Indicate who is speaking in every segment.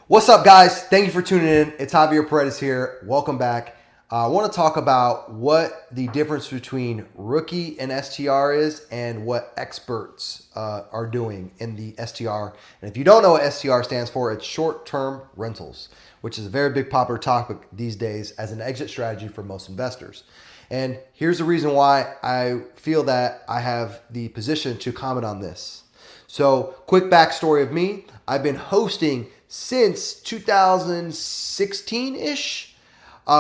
Speaker 1: What's up, guys? Thank you for tuning in. It's Javier Paredes here. Welcome back. I want to talk about what the difference between rookie and STR is and what experts are doing in the STR. And if you don't know what STR stands for, it's short-term rentals, which is a very big popular topic these days as an exit strategy for most investors. And here's the reason why I feel that I have the position to comment on this. So, quick backstory of me. I've been hosting since 2016-ish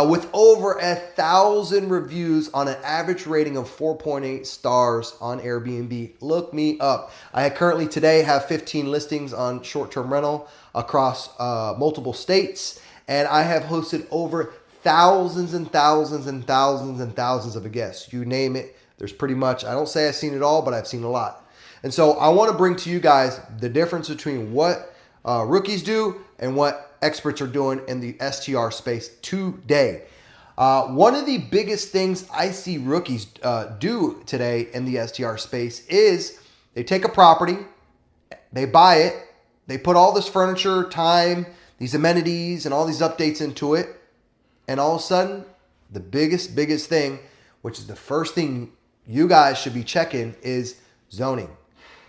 Speaker 1: with over 1,000 reviews on an average rating of 4.8 stars on Airbnb. Look me up. I currently today have 15 listings on short-term rental across multiple states, and I have hosted over thousands and thousands and thousands and thousands of guests. You name it, there's pretty much, I don't say I've seen it all, but I've seen a lot. And so I want to bring to you guys the difference between what rookies do and what experts are doing in the STR space today. One of the biggest things I see rookies do today in the STR space is they take a property, they buy it, they put all this furniture, time, these amenities, and all these updates into it, and all of a sudden, the biggest thing, which is the first thing you guys should be checking, is zoning.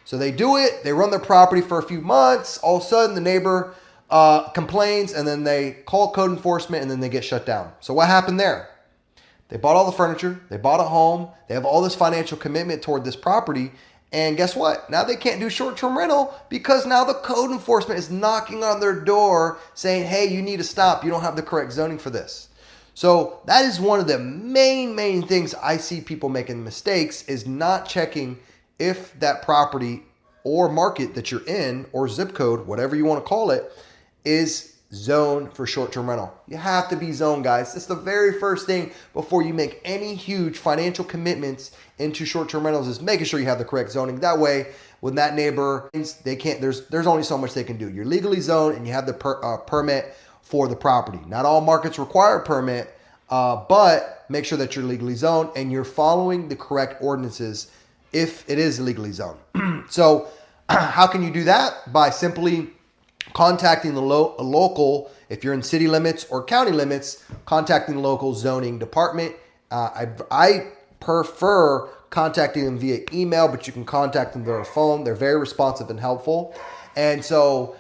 Speaker 1: So they do it, they run their property for a few months, all of a sudden the neighbor complains, and then they call code enforcement, and then they get shut down. So what happened there? They bought all the furniture, they bought a home, they have all this financial commitment toward this property, and guess what? Now they can't do short-term rental because now the code enforcement is knocking on their door saying, hey, you need to stop, you don't have the correct zoning for this. So that is one of the main things I see people making mistakes, is not checking if that property or market that you're in, or zip code, whatever you want to call it, is zoned for short-term rental. You have to be zoned, guys. That's the very first thing before you make any huge financial commitments into short-term rentals, is making sure you have the correct zoning. That way, when that neighbor, they can't, there's only so much they can do. You're legally zoned and you have the permit for the property. Not all markets require a permit, but make sure that you're legally zoned and you're following the correct ordinances if it is legally zoned. So how can you do that? By simply contacting the local, if you're in city limits or county limits, contacting the local zoning department. I prefer contacting them via email, but you can contact them via phone. They're very responsive and helpful. And so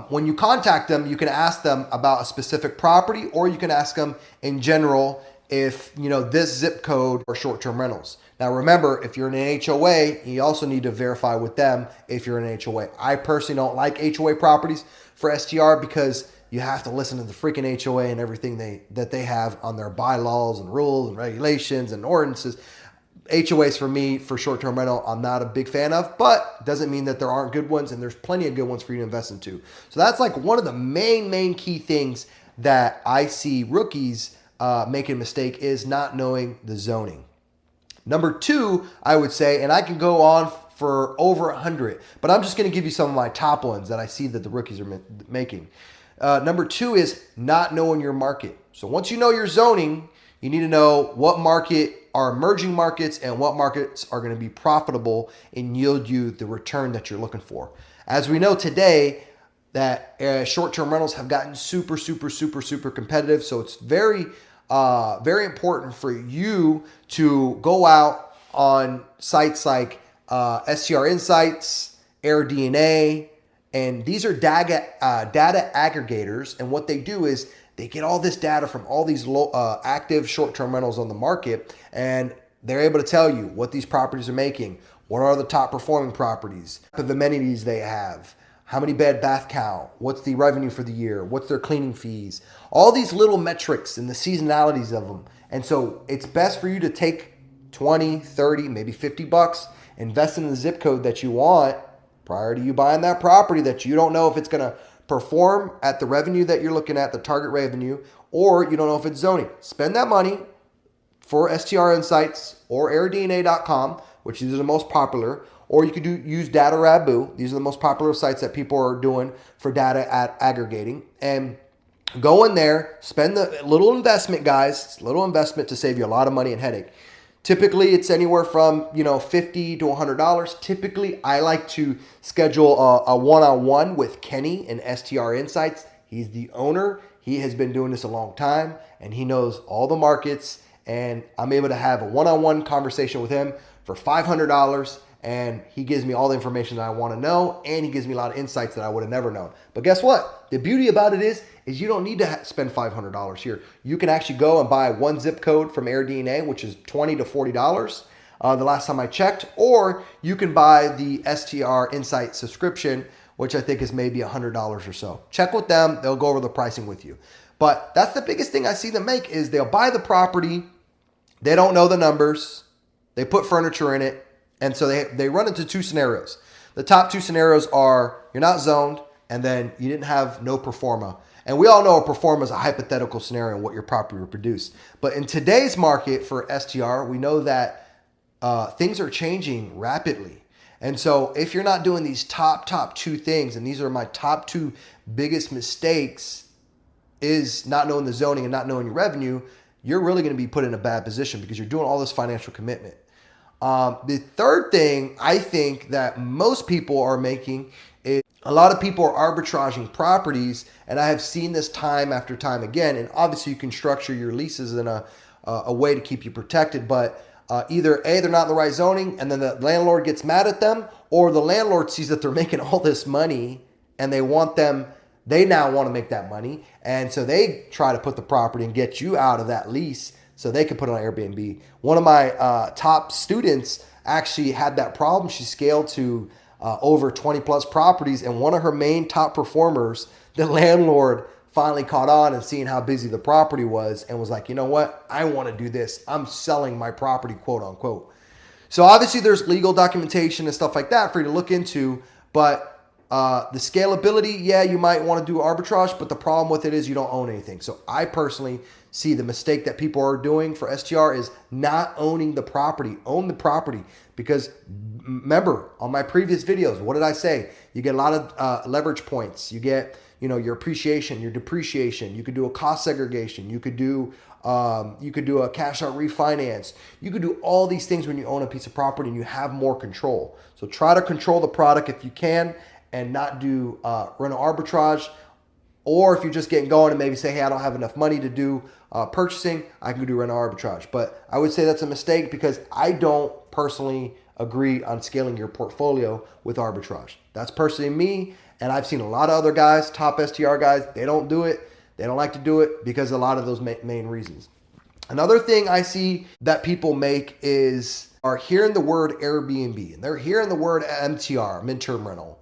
Speaker 1: when you contact them, you can ask them about a specific property, or you can ask them in general if, you know, this zip code or short-term rentals. Now remember, if you're in an HOA, you also need to verify with them if you're in an HOA. I personally don't like HOA properties for STR because you have to listen to the freaking HOA and everything that they have on their bylaws and rules and regulations and ordinances. HOAs for me, for short-term rental, I'm not a big fan of, but doesn't mean that there aren't good ones, and there's plenty of good ones for you to invest into. So that's like one of the main key things that I see rookies making a mistake, is not knowing the zoning. Number two, I would say, and I can go on for over 100, but I'm just going to give you some of my top ones that I see that the rookies are making. Number two is not knowing your market. So once you know your zoning, you need to know what market are emerging markets and what markets are going to be profitable and yield you the return that you're looking for. As we know today, that short-term rentals have gotten super competitive. So it's very important for you to go out on sites like STR Insights, AirDNA, and these are data aggregators. And what they do is they get all this data from all these active short-term rentals on the market, and they're able to tell you what these properties are making, what are the top performing properties, what type of amenities they have, how many bed bath count, what's the revenue for the year, what's their cleaning fees, all these little metrics and the seasonalities of them. And so it's best for you to take 20, 30, maybe $50, invest in the zip code that you want prior to you buying that property that you don't know if it's going to perform at the revenue that you're looking at, the target revenue, or you don't know if it's zoning. Spend that money for STR Insights or AirDNA.com, which is the most popular, or you could use Data Rabu. These are the most popular sites that people are doing for data aggregating. And go in there, spend the little investment, guys, little investment to save you a lot of money and headache. Typically, it's anywhere from $50 to $100. Typically, I like to schedule a one-on-one with Kenny and STR Insights. He's the owner. He has been doing this a long time, and he knows all the markets. And I'm able to have a one-on-one conversation with him for $500, and he gives me all the information that I want to know, and he gives me a lot of insights that I would have never known. But guess what? The beauty about it is you don't need to spend $500 here. You can actually go and buy one zip code from AirDNA, which is $20 to $40 the last time I checked, or you can buy the STR Insight subscription, which I think is maybe $100 or so. Check with them. They'll go over the pricing with you. But that's the biggest thing I see them make is they'll buy the property. They don't know the numbers. They put furniture in it. And so they run into two scenarios. The top two scenarios are you're not zoned, and then you didn't have no pro forma. And we all know a pro forma is a hypothetical scenario and what your property would produce. But in today's market for STR, we know that things are changing rapidly. And so if you're not doing these top two things, and these are my top two biggest mistakes, is not knowing the zoning and not knowing your revenue, you're really going to be put in a bad position because you're doing all this financial commitment. The third thing I think that most people are making is a lot of people are arbitraging properties, and I have seen this time after time again. And obviously you can structure your leases in a way to keep you protected, but either A, they're not in the right zoning, and then the landlord gets mad at them, or the landlord sees that they're making all this money and they now want to make that money. And so they try to put the property and get you out of that lease so they can put it on Airbnb. One of my top students actually had that problem. She scaled to over 20 plus properties, and one of her main top performers, the landlord, finally caught on and seeing how busy the property was and was like, you know what? I want to do this. I'm selling my property, quote unquote. So obviously there's legal documentation and stuff like that for you to look into, but the scalability, yeah, you might want to do arbitrage, but the problem with it is you don't own anything. So I personally see the mistake that people are doing for STR is not owning the property. Own the property, because remember on my previous videos, what did I say? You get a lot of leverage points. You get, your appreciation, your depreciation. You could do a cost segregation. You could do a cash out refinance. You could do all these things when you own a piece of property and you have more control. So try to control the product if you can, and not do rental arbitrage. Or if you're just getting going and maybe say, hey, I don't have enough money to do purchasing, I can do rental arbitrage. But I would say that's a mistake because I don't personally agree on scaling your portfolio with arbitrage. That's personally me, and I've seen a lot of other guys, top STR guys, they don't do it. They don't like to do it because of a lot of those main reasons. Another thing I see that people make are hearing the word Airbnb, and they're hearing the word MTR, midterm rental.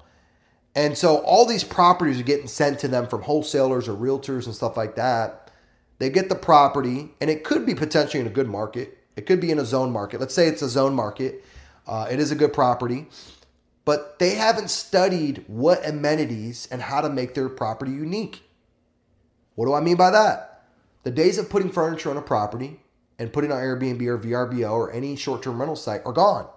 Speaker 1: And so all these properties are getting sent to them from wholesalers or realtors and stuff like that. They get the property, and it could be potentially in a good market. It could be in a zone market. Let's say it's a zone market. It is a good property, but they haven't studied what amenities and how to make their property unique. What do I mean by that? The days of putting furniture on a property and putting on Airbnb or VRBO or any short-term rental site are gone.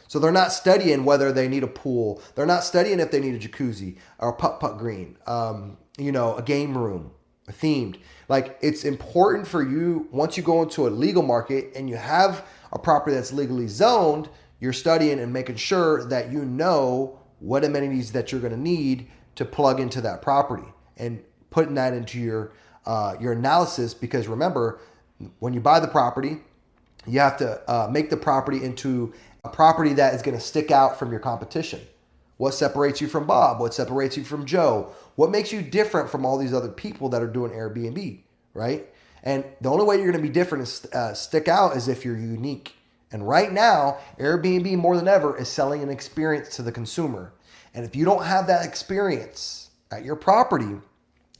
Speaker 1: So they're not studying whether they need a pool. They're not studying if they need a jacuzzi or a putt-putt green, a game room, a themed. Like, it's important for you, once you go into a legal market and you have a property that's legally zoned, you're studying and making sure that you know what amenities that you're going to need to plug into that property and putting that into your analysis. Because remember, when you buy the property, you have to make the property into a property that is going to stick out from your competition. What separates you from Bob? What separates you from Joe? What makes you different from all these other people that are doing Airbnb, right? And the only way you're going to be different and stick out is if you're unique. And right now, Airbnb more than ever is selling an experience to the consumer. And if you don't have that experience at your property,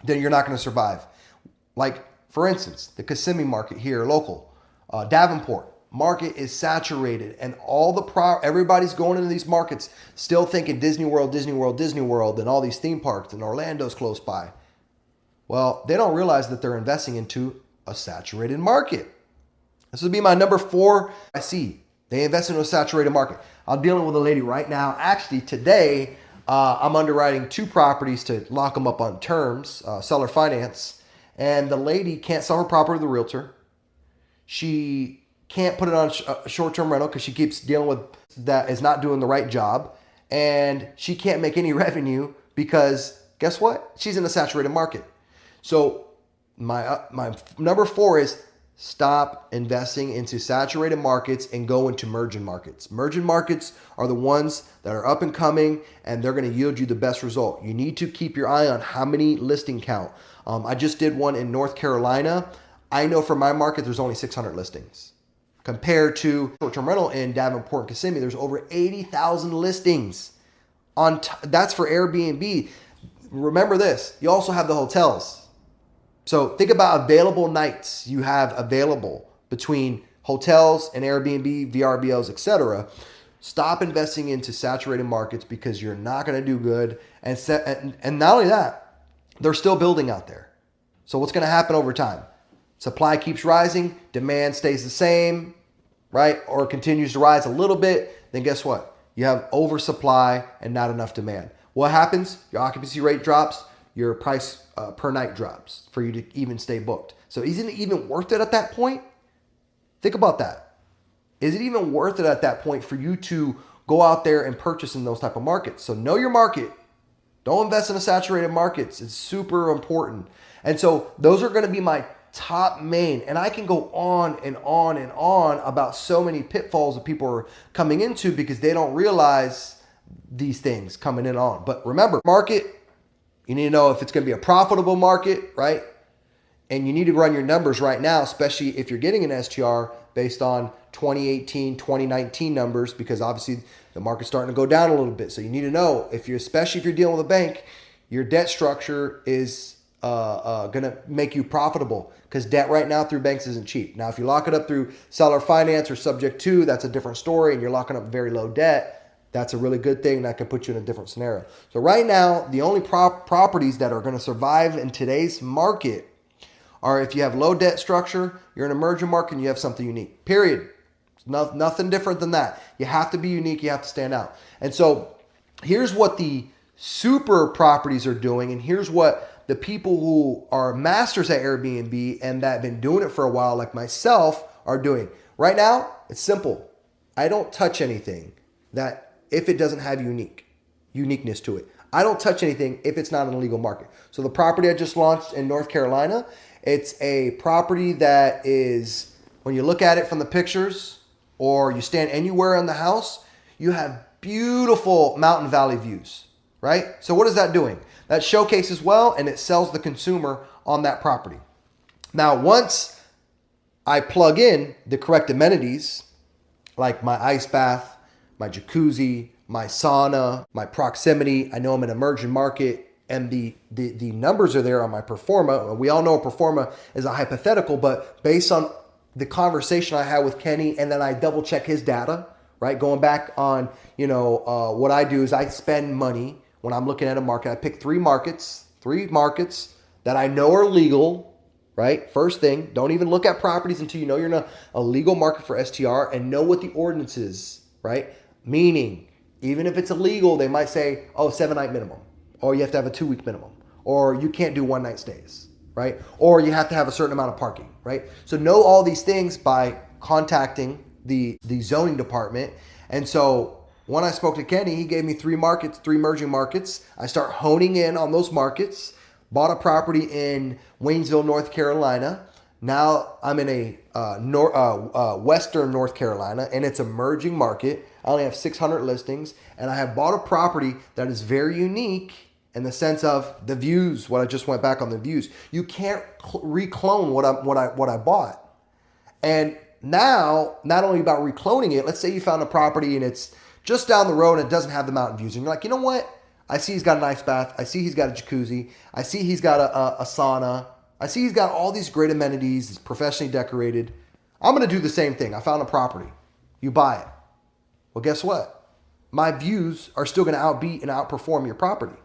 Speaker 1: then you're not going to survive. Like, for instance, the Kissimmee market here, local, Davenport market is saturated, and everybody's going into these markets still thinking Disney World, Disney World, Disney World, and all these theme parks, and Orlando's close by. Well, they don't realize that they're investing into a saturated market. This would be my number 4 I see. They invest into a saturated market. I'm dealing with a lady right now. Actually, today, I'm underwriting 2 properties to lock them up on terms, seller finance. And the lady can't sell her property to the realtor. She can't put it on a short-term rental because she keeps dealing with that is not doing the right job. And she can't make any revenue because guess what? She's in a saturated market. So my number 4 is stop investing into saturated markets and go into emerging markets. Emerging markets are the ones that are up and coming, and they're going to yield you the best result. You need to keep your eye on how many listing count. I just did one in North Carolina. I know for my market, there's only 600 listings. Compared to short-term rental in Davenport and Kissimmee, there's over 80,000 listings. That's for Airbnb. Remember this, you also have the hotels. So think about available nights you have available between hotels and Airbnb, VRBOs, etc. Stop investing into saturated markets because you're not going to do good. And not only that, they're still building out there. So what's going to happen over time? Supply keeps rising, demand stays the same, right? Or continues to rise a little bit. Then guess what? You have oversupply and not enough demand. What happens? Your occupancy rate drops. Your price per night drops for you to even stay booked. So isn't it even worth it at that point? Think about that. Is it even worth it at that point for you to go out there and purchase in those type of markets? So know your market. Don't invest in the saturated markets. It's super important. And so those are going to be my top main. And I can go on and on and on about so many pitfalls that people are coming into because they don't realize these things coming in on. But remember, market, you need to know if it's going to be a profitable market, right? And you need to run your numbers right now, especially if you're getting an STR based on 2018, 2019 numbers, because obviously the market's starting to go down a little bit. So you need to know, especially if you're dealing with a bank, your debt structure is going to make you profitable because debt right now through banks isn't cheap. Now, if you lock it up through seller finance or subject to, that's a different story, and you're locking up very low debt. That's a really good thing that can put you in a different scenario. So right now, the only properties that are going to survive in today's market are if you have low debt structure, you're an emerging market, and you have something unique. Period. Nothing different than that. You have to be unique. You have to stand out. And so here's what the super properties are doing, and here's what the people who are masters at Airbnb and that have been doing it for a while, like myself, are doing. Right now, it's simple. I don't touch anything that if it doesn't have uniqueness to it. I don't touch anything if it's not in a legal market. So the property I just launched in North Carolina, it's a property that is, when you look at it from the pictures or you stand anywhere in the house, you have beautiful mountain valley views, right? So what is that doing? That showcases well and it sells the consumer on that property. Now, once I plug in the correct amenities, like my ice bath, my jacuzzi, my sauna, my proximity. I know I'm an emerging market and the numbers are there on my performa. We all know a performa is a hypothetical, but based on the conversation I had with Kenny and then I double check his data, right? Going back on, what I do is I spend money when I'm looking at a market. I pick three markets that I know are legal, right? First thing, don't even look at properties until you know you're in a legal market for STR and know what the ordinance is, right? Meaning, even if it's illegal, they might say, 7-night minimum, or you have to have a 2-week minimum, or you can't do 1-night stays, right? Or you have to have a certain amount of parking, right? So know all these things by contacting the zoning department. And so when I spoke to Kenny, he gave me 3 emerging markets. I start honing in on those markets, bought a property in Waynesville, North Carolina. Now I'm in a Western North Carolina, and it's an emerging market. I only have 600 listings, and I have bought a property that is very unique in the sense of the views. What I just went back on the views. You can't reclone what I bought. And now, not only about recloning it, let's say you found a property and it's just down the road and it doesn't have the mountain views, and you're like, you know what? I see he's got an ice bath. I see he's got a jacuzzi. I see he's got a sauna. I see he's got all these great amenities. It's professionally decorated. I'm going to do the same thing. I found a property. You buy it. Well, guess what? My views are still going to outbeat and outperform your property.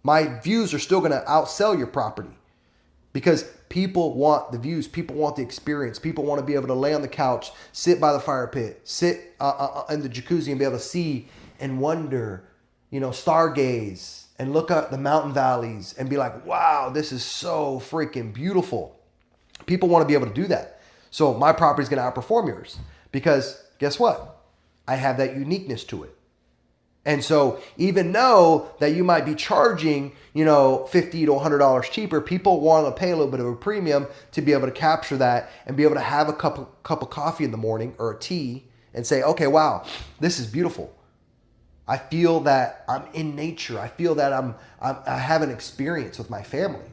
Speaker 1: My views are still going to outsell your property because people want the views. People want the experience. People want to be able to lay on the couch, sit by the fire pit, sit in the jacuzzi and be able to see and wonder, stargaze and look at the mountain valleys and be like, wow, this is so freaking beautiful. People want to be able to do that. So my property is going to outperform yours because guess what? I have that uniqueness to it. And so even though that you might be charging, $50 to $100 cheaper, people want to pay a little bit of a premium to be able to capture that and be able to have a cup of coffee in the morning or a tea and say, okay, wow, this is beautiful. I feel that I'm in nature. I feel that I have an experience with my family.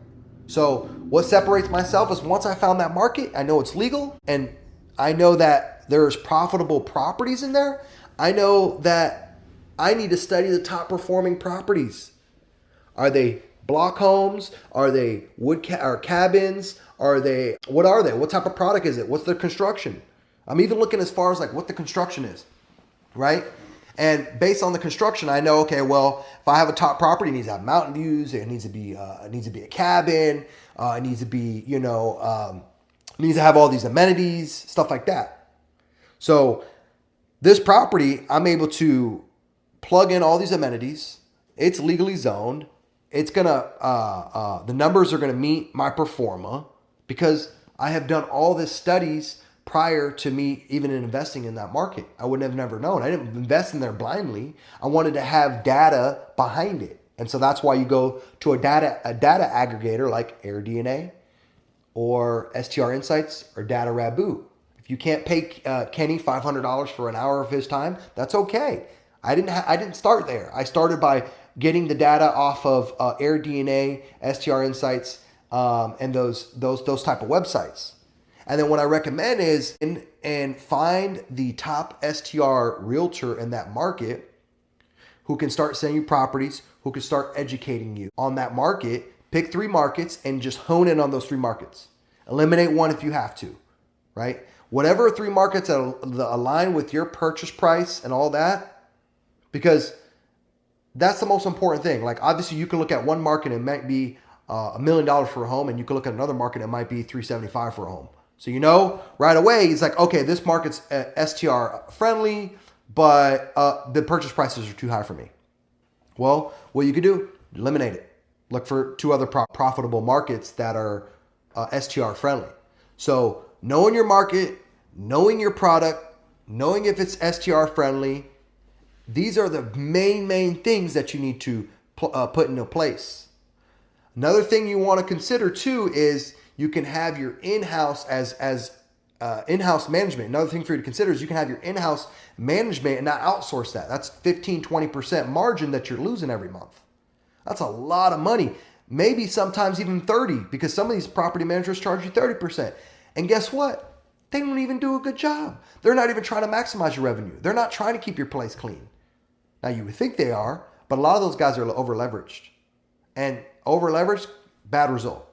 Speaker 1: So what separates myself is once I found that market, I know it's legal and I know that there's profitable properties in there. I know that I need to study the top performing properties. Are they block homes? Are they wood or cabins? What are they? What type of product is it? What's their construction? I'm even looking as far as like what the construction is, right? And based on the construction, I know, okay, well, if I have a top property, it needs to have mountain views. It needs to be a cabin. It needs to be, it needs to have all these amenities, stuff like that. So this property, I'm able to plug in all these amenities. It's legally zoned. It's the numbers are gonna meet my pro forma because I have done all this studies prior to me even investing in that market. I would have never known. I didn't invest in there blindly. I wanted to have data behind it. And so that's why you go to a data aggregator like AirDNA or STR Insights or Data Rabu. If you can't pay Kenny $500 for an hour of his time, that's okay. I didn't start there. I started by getting the data off of AirDNA, STR Insights, and those type of websites. And then what I recommend is and find the top STR realtor in that market who can start sending you properties, who can start educating you on that market. Pick 3 markets and just hone in on those 3 markets. Eliminate one if you have to, right? Whatever 3 markets that align with your purchase price and all that, because that's the most important thing. Like obviously you can look at one market and it might be $1 million for a home, and you can look at another market and it might be $375 for a home. So right away it's like, okay, this market's STR friendly, but the purchase prices are too high for me. Well, what you could do, eliminate it. Look for 2 other profitable markets that are STR friendly. So knowing your market, knowing your product, knowing if it's STR friendly, these are the main things that you need to put into place. Another thing you want to consider too is you can have your in-house in-house management. Another thing for you to consider is you can have your in-house management and not outsource that. That's 15-20% margin that you're losing every month. That's a lot of money. Maybe sometimes even 30, because some of these property managers charge you 30%. And guess what? They don't even do a good job. They're not even trying to maximize your revenue. They're not trying to keep your place clean. Now you would think they are, but a lot of those guys are over leveraged. And over leveraged, bad result.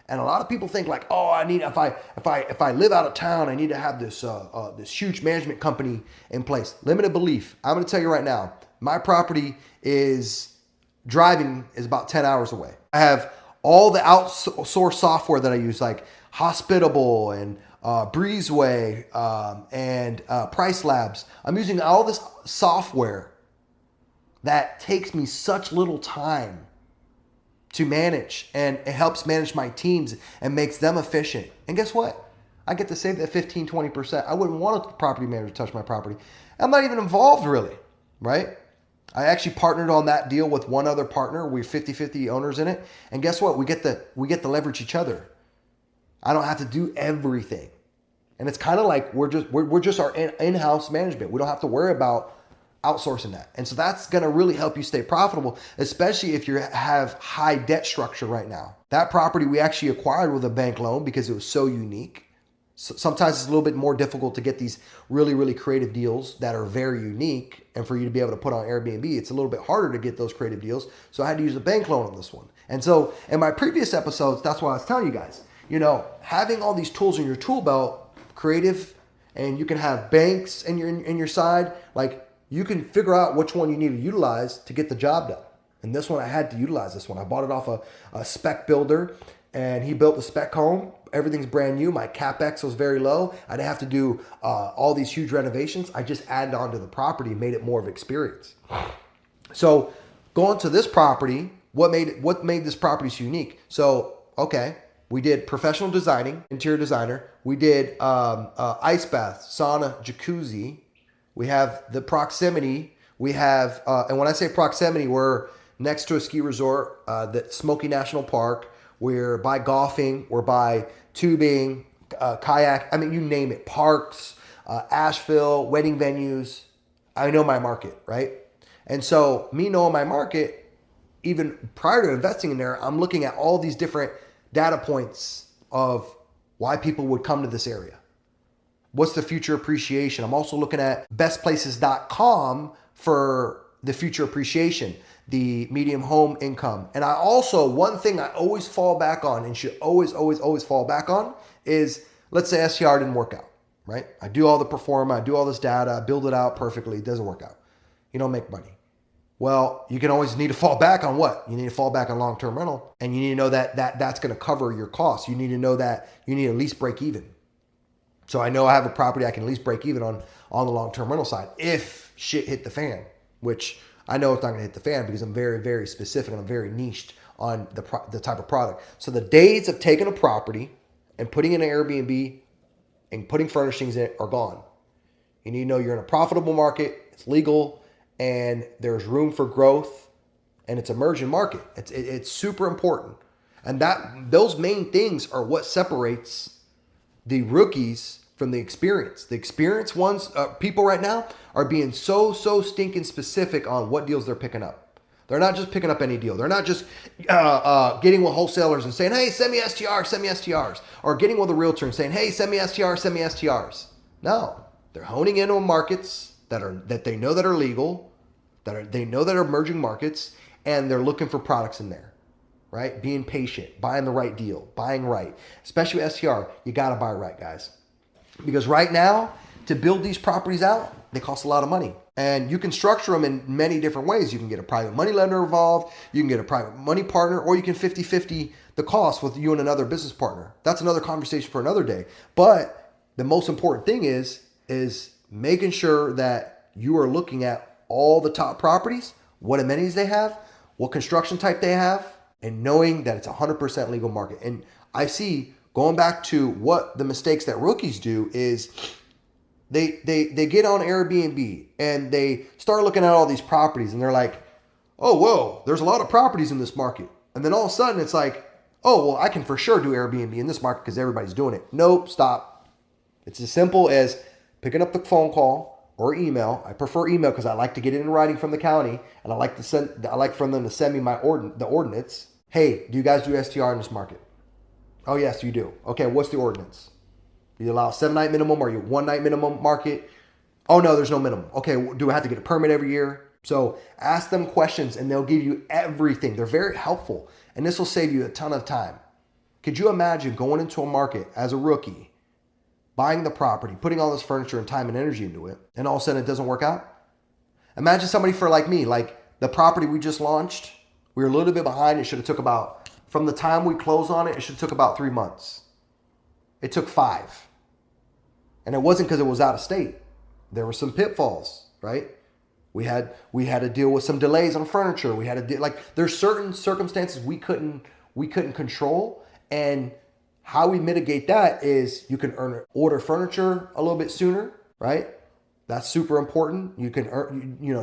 Speaker 1: And a lot of people think like, oh, I need if I live out of town, I need to have this huge management company in place. Limited belief. I'm going to tell you right now, my property is about 10 hours away. I have all the outsourced software that I use, like Hospitable and Breezeway and Price Labs. I'm using all this software that takes me such little time to manage, and it helps manage my teams and makes them efficient. And guess what? I get to save that 15-20%. I wouldn't want a property manager to touch my property. I'm not even involved really, right? I actually partnered on that deal with one other partner. We're 50-50 owners in it. And guess what? We get to leverage each other. I don't have to do everything. And it's kind of like we're just our in-house management. We don't have to worry about outsourcing that. And so that's going to really help you stay profitable, especially if you have high debt structure right now. That property we actually acquired with a bank loan because it was so unique. So sometimes it's a little bit more difficult to get these really, really creative deals that are very unique. And for you to be able to put on Airbnb, it's a little bit harder to get those creative deals. So I had to use a bank loan on this one. And so in my previous episodes, that's what I was telling you guys, having all these tools in your tool belt, creative, and you can have banks in your side, like you can figure out which one you need to utilize to get the job done. And this one, I had to utilize this one. I bought it off a spec builder, and he built the spec home. Everything's brand new. My CapEx was very low. I didn't have to do all these huge renovations. I just added on to the property and made it more of an experience. So going to this property, what made this property so unique? So, okay, we did professional designing, interior designer. We did ice bath, sauna, jacuzzi. We have the proximity We have, and when I say proximity, we're next to a ski resort, the Smoky National Park. We're by golfing. We're by tubing, kayak. I mean, you name it. Parks, Asheville, wedding venues. I know my market, right? And so me knowing my market, even prior to investing in there, I'm looking at all these different data points of why people would come to this area. What's the future appreciation? I'm also looking at bestplaces.com for the future appreciation, the medium home income. And I also, one thing I always fall back on and should always fall back on is, let's say STR didn't work out, right? I do all the performa, I do all this data, I build it out perfectly, it doesn't work out. You don't make money. Well, you can always need to fall back on what? You need to fall back on long-term rental, and you need to know that that's going to cover your costs. You need to know that you need to at least break even. So I know I have a property I can at least break even on the long-term rental side if shit hit the fan, which I know it's not going to hit the fan because I'm very, very specific and I'm very niched on the type of product. So the days of taking a property and putting in an Airbnb and putting furnishings in it are gone. You need to know you're in a profitable market, it's legal, and there's room for growth, and it's an emerging market. It's super important. And those main things are what separates the rookies from the experience. The experienced ones, people right now are being so stinking specific on what deals they're picking up. They're not just picking up any deal. They're not just getting with wholesalers and saying, hey, send me STRs, or getting with a realtor and saying, hey, send me STRs. No, they're honing in on markets that they know that are legal, they know that are emerging markets, and they're looking for products in there, right? Being patient, buying the right deal, buying right. Especially with STR, you got to buy right, guys. Because right now, to build these properties out, they cost a lot of money. And you can structure them in many different ways. You can get a private money lender involved, you can get a private money partner, or you can 50-50 the cost with you and another business partner. That's another conversation for another day. But the most important thing is making sure that you are looking at all the top properties, what amenities they have, what construction type they have, and knowing that it's 100% legal market. And I see, going back to what the mistakes that rookies do is they get on Airbnb and they start looking at all these properties and they're like, oh, whoa, there's a lot of properties in this market. And then all of a sudden it's like, oh, well, I can for sure do Airbnb in this market because everybody's doing it. Nope, stop. It's as simple as picking up the phone call or email. I prefer email because I like to get it in writing from the county, and I like for them to send me the ordinance. Hey, do you guys do STR in this market? Oh, yes, you do. Okay, what's the ordinance? Do you allow 7-night minimum or you 1-night minimum market? Oh, no, there's no minimum. Okay, do I have to get a permit every year? So ask them questions and they'll give you everything. They're very helpful, and this will save you a ton of time. Could you imagine going into a market as a rookie, buying the property, putting all this furniture and time and energy into it, and all of a sudden it doesn't work out? Imagine somebody like me, like the property we just launched, we were a little bit behind. It should have took about, from the time we closed on it, it should have took about 3 months. It took 5. And it wasn't because it was out of state. There were some pitfalls, right? We had to deal with some delays on furniture. We had to deal, there's certain circumstances we couldn't control, and how we mitigate that is you can order furniture a little bit sooner, right? That's super important. You can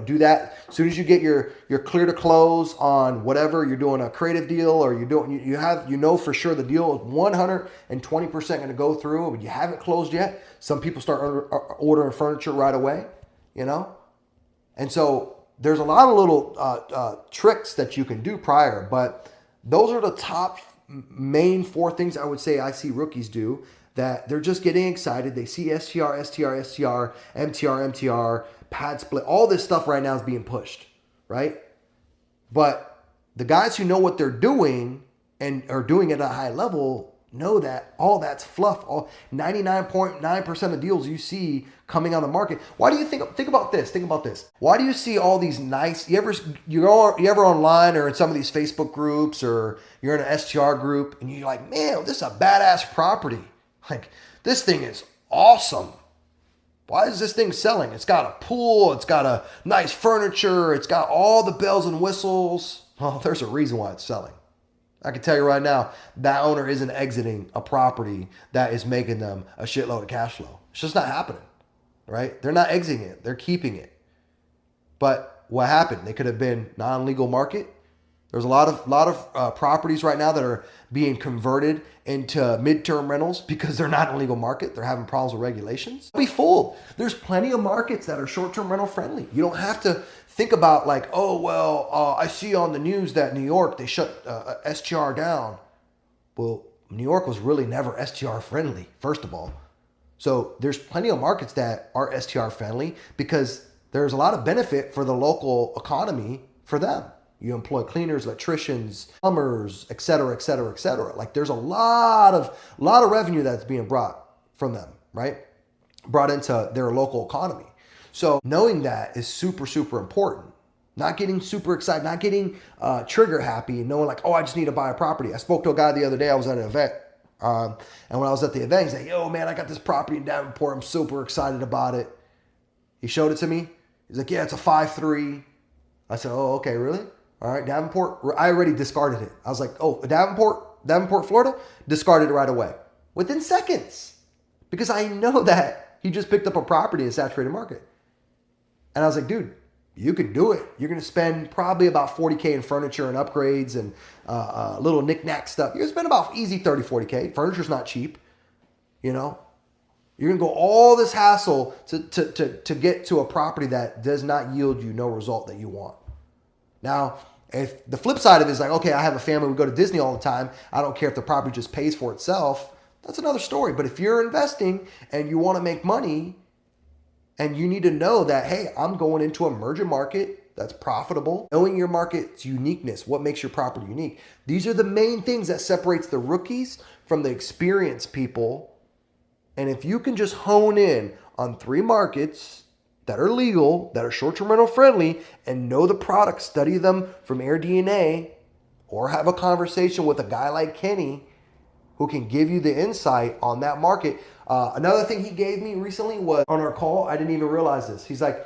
Speaker 1: do that as soon as you get your clear to close on whatever you're doing, a creative deal, or you know for sure the deal is 120% going to go through, but you haven't closed yet. Some people start ordering furniture right away, and so there's a lot of little tricks that you can do prior, but those are the top main 4 things I would say I see rookies do, that they're just getting excited. They see STR, MTR, pad split. All this stuff right now is being pushed, right? But the guys who know what they're doing and are doing it at a high level know that all that's fluff. All 99.9% of deals you see coming on the market. Why do you think about this? Think about this. Why do you see all these nice, you ever online or in some of these Facebook groups, or you're in an STR group and you're like, man, this is a badass property. Like, this thing is awesome. Why is this thing selling? It's got a pool, it's got a nice furniture, it's got all the bells and whistles. Well, there's a reason why it's selling. I can tell you right now, that owner isn't exiting a property that is making them a shitload of cash flow. It's just not happening, right? They're not exiting it. They're keeping it. But what happened? They could have been non-legal market. There's a lot of properties right now that are being converted into midterm rentals because they're not in a legal market. They're having problems with regulations. Don't be fooled. There's plenty of markets that are short-term rental friendly. You don't have to think about like, oh, well, I see on the news that New York, they shut STR down. Well, New York was really never STR friendly, first of all. So there's plenty of markets that are STR friendly because there's a lot of benefit for the local economy for them. You employ cleaners, electricians, plumbers, et cetera, et cetera, et cetera. Like there's a lot of revenue that's being brought from them, right? Brought into their local economy. So knowing that is super, super important. Not getting super excited, not getting trigger happy and knowing like, oh, I just need to buy a property. I spoke to a guy the other day. I was at an event. And when I was at the event, he's like, yo, man, I got this property in Davenport. I'm super excited about it. He showed it to me. He's like, yeah, it's a 5.3. I said, oh, okay, really? All right, Davenport. I already discarded it. I was like, oh, Davenport, Florida? Discarded it right away. Within seconds. Because I know that he just picked up a property in a saturated market. And I was like, dude, you could do it. You're going to spend probably about $40K in furniture and upgrades and little knick-knack stuff. You're going to spend about easy $30, $40K. Furniture's not cheap, you know. You're going to go all this hassle to get to a property that does not yield you no result that you want. Now, if the flip side of it is like, okay, I have a family, we go to Disney all the time. I don't care if the property just pays for itself. That's another story. But if you're investing and you want to make money and you need to know that, hey, I'm going into a emerging market that's profitable, knowing your market's uniqueness, what makes your property unique. These are the main things that separates the rookies from the experienced people. And if you can just hone in on 3 markets that are legal, that are short-term rental friendly, and know the product, study them from AirDNA, or have a conversation with a guy like Kenny who can give you the insight on that market. Another thing he gave me recently was on our call, I didn't even realize this. He's like,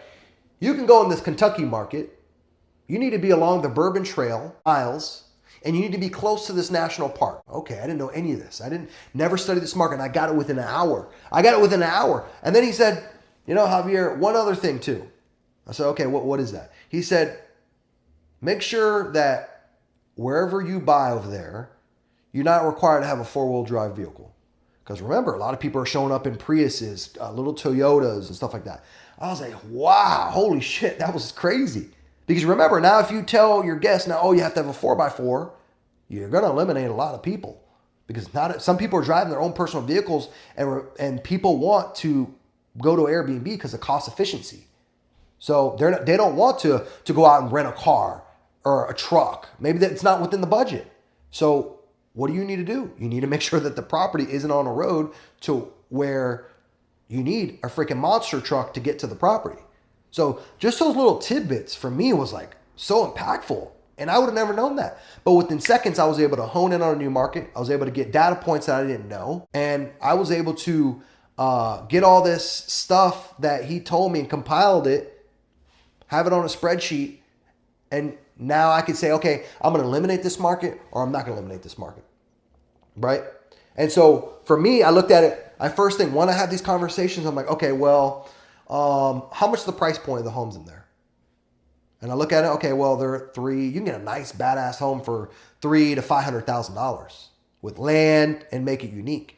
Speaker 1: you can go in this Kentucky market. You need to be along the Bourbon Trail, miles, and you need to be close to this national park. Okay, I didn't know any of this. Never studied this market, and I got it within an hour. And then he said, you know, Javier, one other thing too. I said, okay, what is that? He said, make sure that wherever you buy over there, you're not required to have a 4-wheel drive vehicle. Because remember, a lot of people are showing up in Priuses, little Toyotas and stuff like that. I was like, wow, holy shit, that was crazy. Because remember, now if you tell your guests now, oh, you have to have a 4x4, you're going to eliminate a lot of people. Because some people are driving their own personal vehicles and people want to go to Airbnb because of cost efficiency. So they don't want to go out and rent a car or a truck. Maybe that's not within the budget. So what do you need to do? You need to make sure that the property isn't on a road to where you need a freaking monster truck to get to the property. So just those little tidbits for me was like so impactful. And I would have never known that. But within seconds, I was able to hone in on a new market. I was able to get data points that I didn't know. And I was able to get all this stuff that he told me and compiled it, have it on a spreadsheet. And now I can say, okay, I'm going to eliminate this market or I'm not going to eliminate this market. Right? And so for me, I looked at it. I first thing, when I had these conversations, I'm like, okay, well, how much is the price point of the homes in there? And I look at it, okay, well, there are 3, you can get a nice badass home for $300,000 to $500,000 with land and make it unique.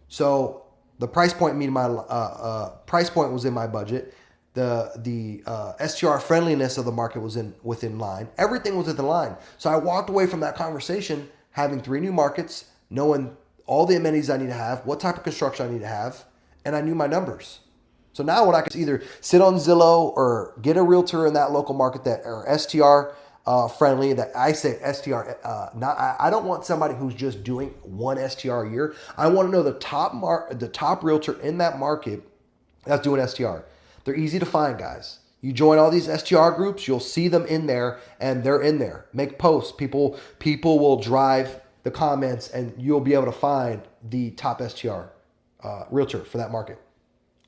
Speaker 1: So the price point was in my budget. The STR friendliness of the market was within line. Everything was within line. So I walked away from that conversation having 3 new markets, knowing all the amenities I need to have, what type of construction I need to have, and I knew my numbers. So now what I can either sit on Zillow or get a realtor in that local market that are STR friendly, that I say STR. I don't want somebody who's just doing 1 STR a year. I want to know the top realtor in that market that's doing STR. They're easy to find, guys. You join all these STR groups, you'll see them in there, and they're in there. Make posts. People will drive the comments, and you'll be able to find the top STR realtor for that market.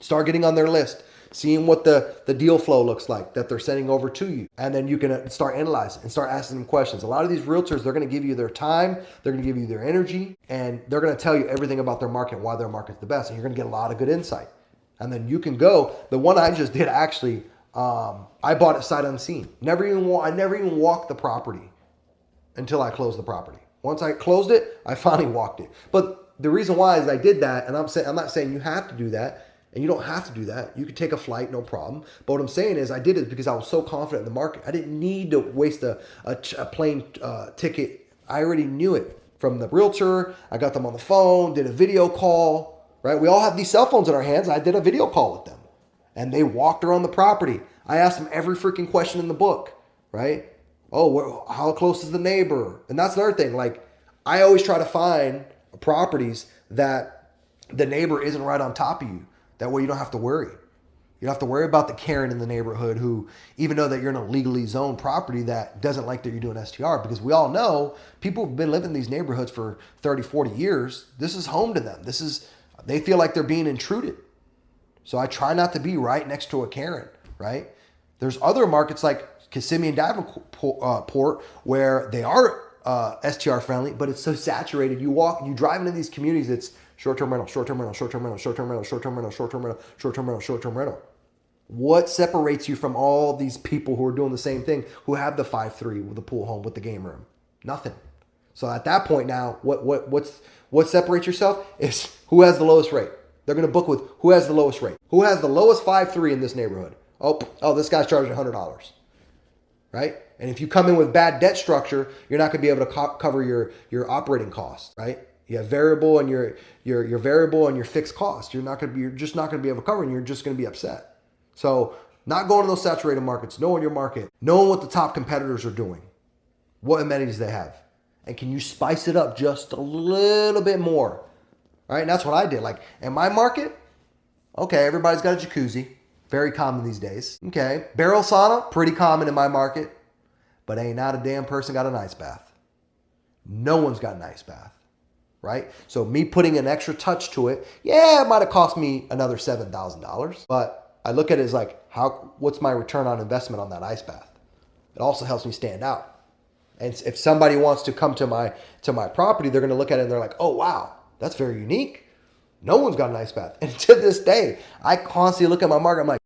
Speaker 1: Start getting on their list, seeing what the deal flow looks like that they're sending over to you. And then you can start analyzing and start asking them questions. A lot of these realtors, they're going to give you their time, they're going to give you their energy, and they're going to tell you everything about their market, why their market's the best. And you're going to get a lot of good insight. And then you can go. The one I just did actually I bought it sight unseen. I never even walked the property until I closed the property. Once I closed it, I finally walked it. But the reason why is I did that, and I'm not saying you have to do that, and you don't have to do that. You could take a flight, no problem. But what I'm saying is I did it because I was so confident in the market. I didn't need to waste a plane ticket. I already knew it from the realtor. I got them on the phone, did a video call, right? We all have these cell phones in our hands. I did a video call with them. And they walked around the property. I asked them every freaking question in the book, right? Oh, how close is the neighbor? And that's another thing. Like, I always try to find properties that the neighbor isn't right on top of you. That way you don't have to worry. You don't have to worry about the Karen in the neighborhood who, even though that you're in a legally zoned property, that doesn't like that you're doing STR, because we all know people have been living in these neighborhoods for 30, 40 years. This is home to them. They feel like they're being intruded. So I try not to be right next to a Karen, right? There's other markets like Kissimmee and Davenport where they are STR friendly, but it's so saturated. You drive into these communities, it's short-term rental, short-term rental, short-term rental, short-term rental, short-term rental, short-term rental, short-term rental, short-term rental. What separates you from all these people who are doing the same thing, who have the 5-3 with the pool home, with the game room? Nothing. So at that point now, what separates yourself is who has the lowest rate. They're going to book with who has the lowest rate. Who has the lowest 5-3 in this neighborhood? Oh, this guy's charging $100, right? And if you come in with bad debt structure, you're not going to be able to cover your operating costs, right? You have variable and your variable and your fixed costs. You're just not going to be able to cover, and you're just going to be upset. So not going to those saturated markets, knowing your market, knowing what the top competitors are doing, what amenities they have, and can you spice it up just a little bit more, right? And that's what I did. Like in my market, okay, everybody's got a jacuzzi, very common these days. Okay, barrel sauna, pretty common in my market, but ain't not a damn person got an ice bath. No one's got an ice bath. Right? So me putting an extra touch to it, yeah, it might have cost me another $7,000, but I look at it as like, what's my return on investment on that ice bath? It also helps me stand out. And if somebody wants to come to my property, they're going to look at it and they're like, oh, wow, that's very unique. No one's got an ice bath. And to this day, I constantly look at my market. I'm like,